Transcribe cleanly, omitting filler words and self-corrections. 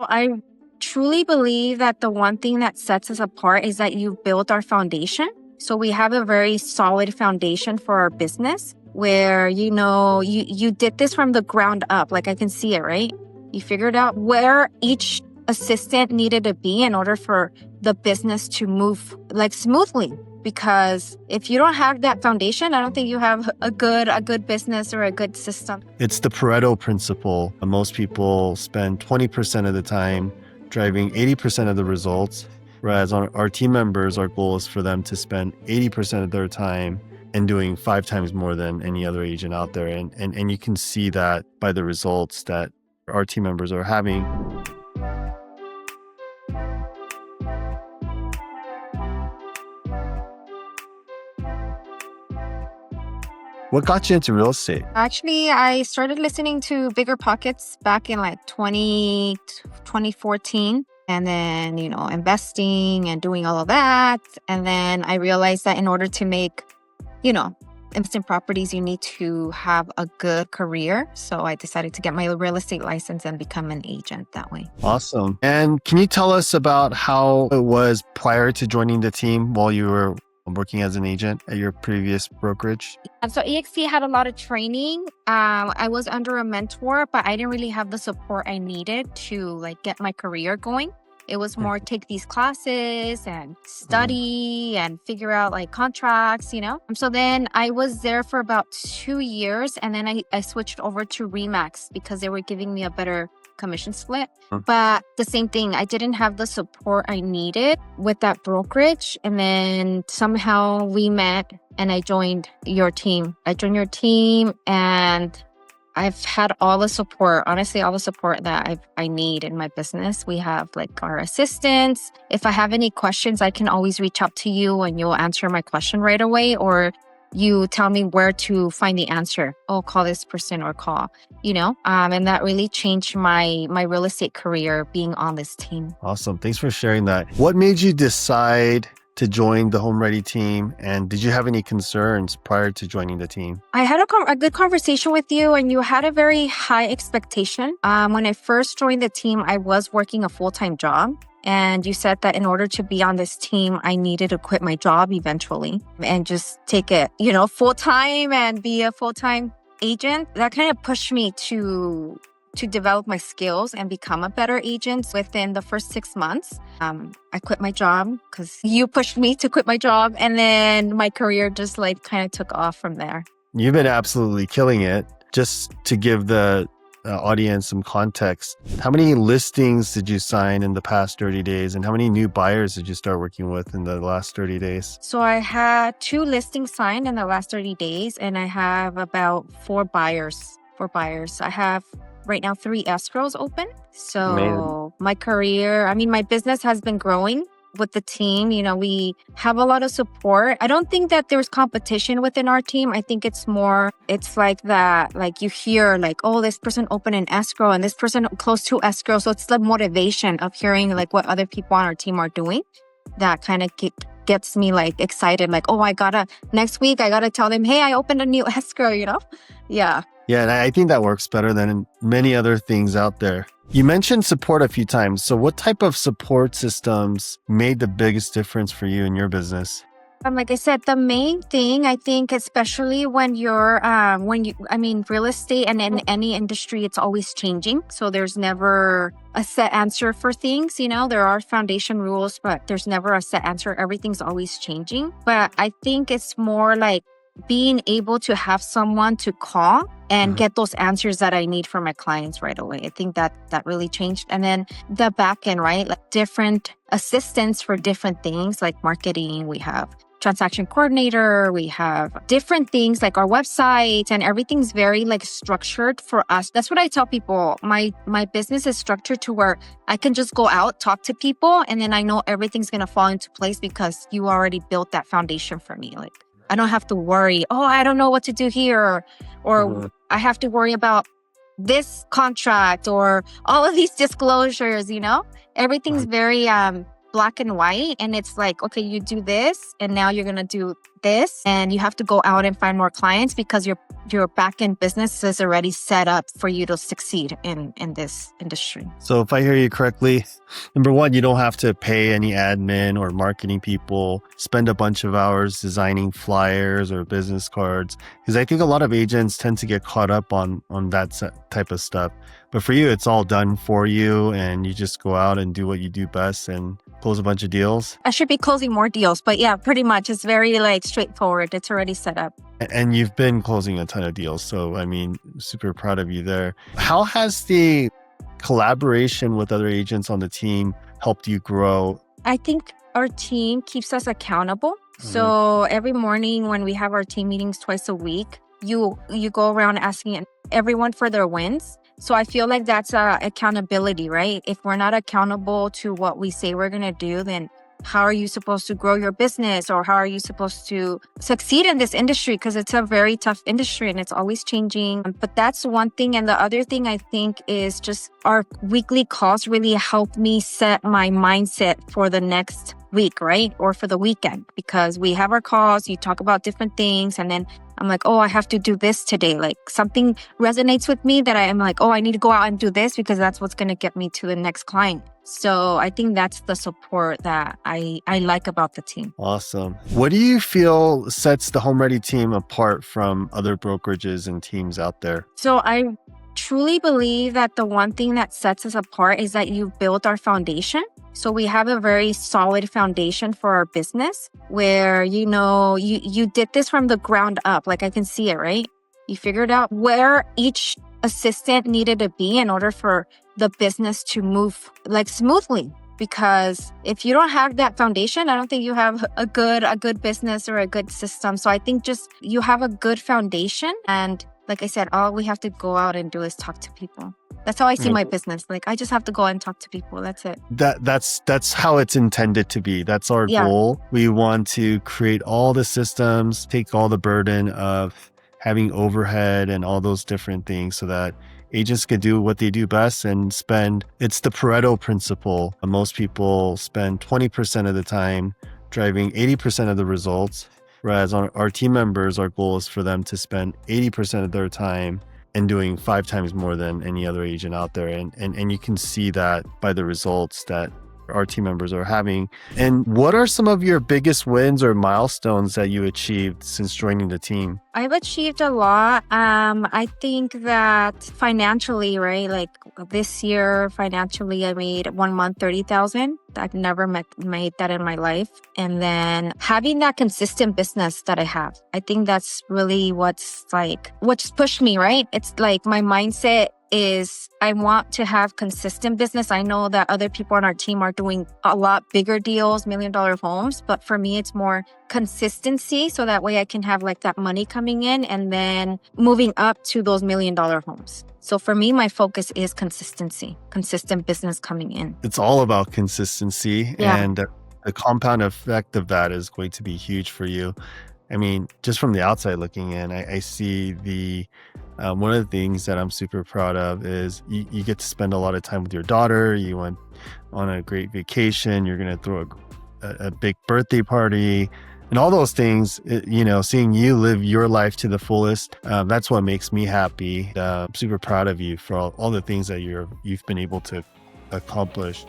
I truly believe that the one thing that sets us apart is that you built our foundation. So we have a very solid foundation for our business where, you did this from the ground up. Like I can see it, right? You figured out where each assistant needed to be in order for the business to move like smoothly. Because if you don't have that foundation, I don't think you have a good business or a good system. It's the Pareto principle. Most people spend 20% of the time driving 80% of the results, whereas on our team members, our goal is for them to spend 80% of their time and doing 5 times more than any other agent out there. And you can see that by the results that our team members are having. What got you into real estate? Actually, I started listening to Bigger Pockets back in like 2014. And then, investing and doing all of that. And then I realized that in order to make, instant properties, you need to have a good career. So I decided to get my real estate license and become an agent that way. Awesome. And can you tell us about how it was prior to joining the team while you were working as an agent at your previous brokerage? So EXP had a lot of training. I was under a mentor, but I didn't really have the support I needed to get my career going. It was more take these classes and study and figure out contracts, So then I was there for about 2 years, and then I switched over to Remax because they were giving me a better commission split. But the same thing, I didn't have the support I needed with that brokerage. And then somehow we met and I joined your team. And I've had all the support, honestly, all the support that I need in my business. We have our assistants. If I have any questions, I can always reach out to you and you'll answer my question right away, or you tell me where to find the answer. Oh, call this person or call, and that really changed my real estate career being on this team. Awesome. Thanks for sharing that. What made you decide to join the HomeReady team? And did you have any concerns prior to joining the team? I had a good conversation with you, and you had a very high expectation. When I first joined the team, I was working a full-time job. And you said that in order to be on this team, I needed to quit my job eventually and just take it, full-time and be a full-time agent. That kind of pushed me to develop my skills and become a better agent within the first 6 months. I quit my job because you pushed me to quit my job. And then my career just kind of took off from there. You've been absolutely killing it. Just to give the audience some context, how many listings did you sign in the past 30 days? And how many new buyers did you start working with in the last 30 days? So I had 2 listings signed in the last 30 days, and I have about 4 buyers. I have right now 3 escrows open. So my career, my business has been growing with the team. We have a lot of support. I don't think that there's competition within our team. I think it's like that, you hear oh, this person opened an escrow and this person closed 2 escrows. So it's the motivation of hearing what other people on our team are doing that kind of gets me excited. Next week I gotta tell them, hey, I opened a new escrow, Yeah. Yeah, and I think that works better than many other things out there. You mentioned support a few times. So what type of support systems made the biggest difference for you in your business? Like I said, the main thing, I think, especially when you're, real estate and in any industry, it's always changing. So there's never a set answer for things. There are foundation rules, but there's never a set answer. Everything's always changing. But I think it's more being able to have someone to call and get those answers that I need for my clients right away. I think that really changed. And then the back end, right? Different assistants for different things like marketing. We have transaction coordinator. We have different things like our website, and everything's very structured for us. That's what I tell people. My business is structured to where I can just go out, talk to people, and then I know everything's going to fall into place because you already built that foundation for me. I don't have to worry, I don't know what to do here, or I have to worry about this contract or all of these disclosures, Everything's very black and white, and it's like, okay, you do this and now you're going to do this, and you have to go out and find more clients because your back-end business is already set up for you to succeed in this industry. So if I hear you correctly, number one, you don't have to pay any admin or marketing people, spend a bunch of hours designing flyers or business cards, because I think a lot of agents tend to get caught up on that type of stuff. But for you, it's all done for you, and you just go out and do what you do best and close a bunch of deals. I should be closing more deals, but yeah, pretty much. It's very like straightforward. It's already set up. And you've been closing a ton of deals. So, I mean, super proud of you there. How has the collaboration with other agents on the team helped you grow? I think our team keeps us accountable. So every morning when we have our team meetings twice a week, you go around asking everyone for their wins. So I feel like that's accountability, right? If we're not accountable to what we say we're going to do, then how are you supposed to grow your business, or how are you supposed to succeed in this industry? Because it's a very tough industry and it's always changing. But that's one thing. And the other thing I think is just our weekly calls really help me set my mindset for the next week, right? Or for the weekend, because we have our calls, you talk about different things, and then I'm like, oh, I have to do this today. Like something resonates with me that I am like, oh, I need to go out and do this because that's what's going to get me to the next client. So I think that's the support that I like about the team. Awesome. What do you feel sets the HomeReady team apart from other brokerages and teams out there? So I truly believe that the one thing that sets us apart is that you've built our foundation. So we have a very solid foundation for our business where, you did this from the ground up. Like I can see it, right? You figured out where each assistant needed to be in order for the business to move like smoothly. Because if you don't have that foundation, I don't think you have a good business or a good system. So I think just you have a good foundation. And like I said, all we have to go out and do is talk to people. That's how I see my business. Like I just have to go and talk to people. That's it. That's how it's intended to be. That's our goal. We want to create all the systems, take all the burden of having overhead and all those different things so that agents can do what they do best and it's the Pareto principle. Most people spend 20% of the time driving 80% of the results, whereas on our team members, our goal is for them to spend 80% of their time and doing 5 times more than any other agent out there. And you can see that by the results that our team members are having. And what are some of your biggest wins or milestones that you achieved since joining the team? I've achieved a lot. I think that financially, right? Like this year, financially, I made 1 month, 30,000. I've never made that in my life. And then having that consistent business that I have, I think that's really what's pushed me, right? It's like my mindset is I want to have consistent business. I know that other people on our team are doing a lot bigger deals, $1 million homes, but for me, it's more consistency. So that way I can have like that money coming in and then moving up to those $1 million homes. So for me, my focus is consistency, consistent business coming in. It's all about consistency, and the compound effect of that is going to be huge for you. I mean, just from the outside looking in, I see one of the things that I'm super proud of is you get to spend a lot of time with your daughter. You went on a great vacation. You're going to throw a big birthday party and all those things. Seeing you live your life to the fullest, that's what makes me happy. I'm super proud of you for all the things that you've been able to accomplish.